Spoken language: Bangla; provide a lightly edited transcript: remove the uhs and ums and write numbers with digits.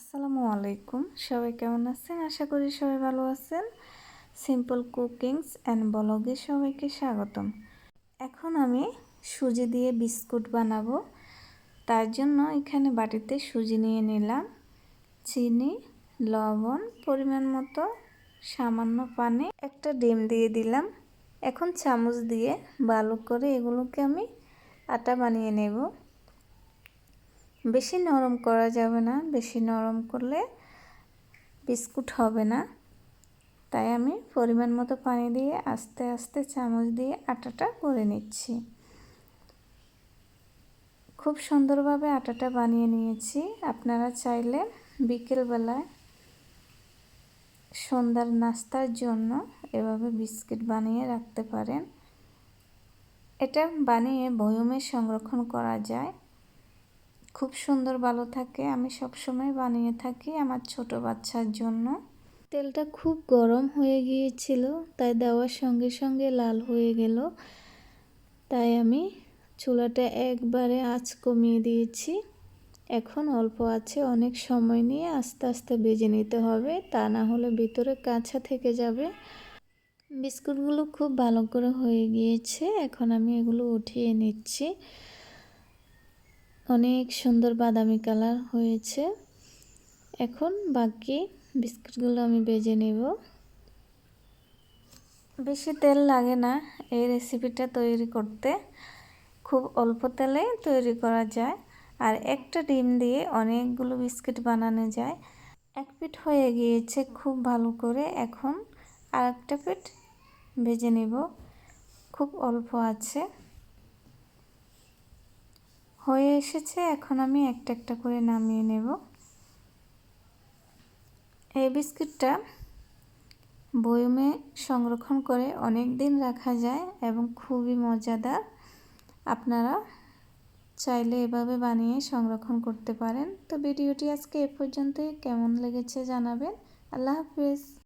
আসসালামু আলাইকুম, সবাই কেমন আছেন? আশা করি সবাই ভালো আছেন। সিম্পল কুকিংস অ্যান্ড ব্লগে সবাইকে স্বাগতম। এখন আমি সুজি দিয়ে বিস্কুট বানাবো। তার জন্য এখানে বাটিতে সুজি নিয়ে নিলাম, চিনি, লবণ, পরিমাণ মতো সামান্য পানি, একটা ডিম দিয়ে দিলাম। এখন চামচ দিয়ে ভালো করে এগুলোকে আমি আটা বানিয়ে নেব। বেশি নরম করা যাবে না, বেশি নরম করলে বিস্কুট হবে না। তাই আমি পরিমাণ মতো পানি দিয়ে আস্তে আস্তে চামচ দিয়ে আটাটা করে নিচ্ছি। খুব সুন্দরভাবে আটাটা বানিয়ে নিয়েছি। আপনারা চাইলে বিকেলবেলায় সন্ধ্যার নাস্তার জন্য এভাবে বিস্কিট বানিয়ে রাখতে পারেন। এটা বানিয়ে বয়মে সংরক্ষণ করা যায়, খুব সুন্দর ভালো থাকে। আমি সবসময় বানিয়ে থাকি আমার ছোট বাচ্চার জন্য। তেলটা খুব গরম হয়ে গিয়েছিল, তাই দেওয়ার সঙ্গে সঙ্গে লাল হয়ে গেল। তাই আমি চুলাটা একবারে আঁচ কমিয়ে দিয়েছি। এখন অল্প আছে, অনেক সময় নিয়ে আস্তে আস্তে ভেজে নিতে হবে, তা না হলে ভিতরে কাঁচা থেকে যাবে। বিস্কুটগুলো খুব ভালো করে হয়ে গিয়েছে। এখন আমি এগুলো উঠিয়ে নিচ্ছি। অনেক সুন্দর বাদামি কালার হয়েছে। এখন বাকি বিস্কুটগুলো আমি ভেজে নেব। বেশি তেল লাগে না এই রেসিপিটা তৈরি করতে, খুব অল্প তেলে তৈরি করা যায়। আর একটা ডিম দিয়ে অনেকগুলো বিস্কিট বানানো যায়। এক পিঠ হয়ে গিয়েছে খুব ভালো করে। এখন আর একটা পিঠ ভেজে নেব, খুব অল্প আছে, হয়ে এসেছে। এখন আমি একটা একটা করে নামিয়ে নেব। এই বিস্কিটটা বয়মে সংরক্ষণ করে অনেক দিন রাখা যায় এবং খুবই মজাদার। আপনারা চাইলে এভাবে বানিয়ে সংরক্ষণ করতে পারেন। তো ভিডিওটি আজকে এ পর্যন্তই। কেমন লেগেছে জানাবেন। আল্লাহ হাফেজ।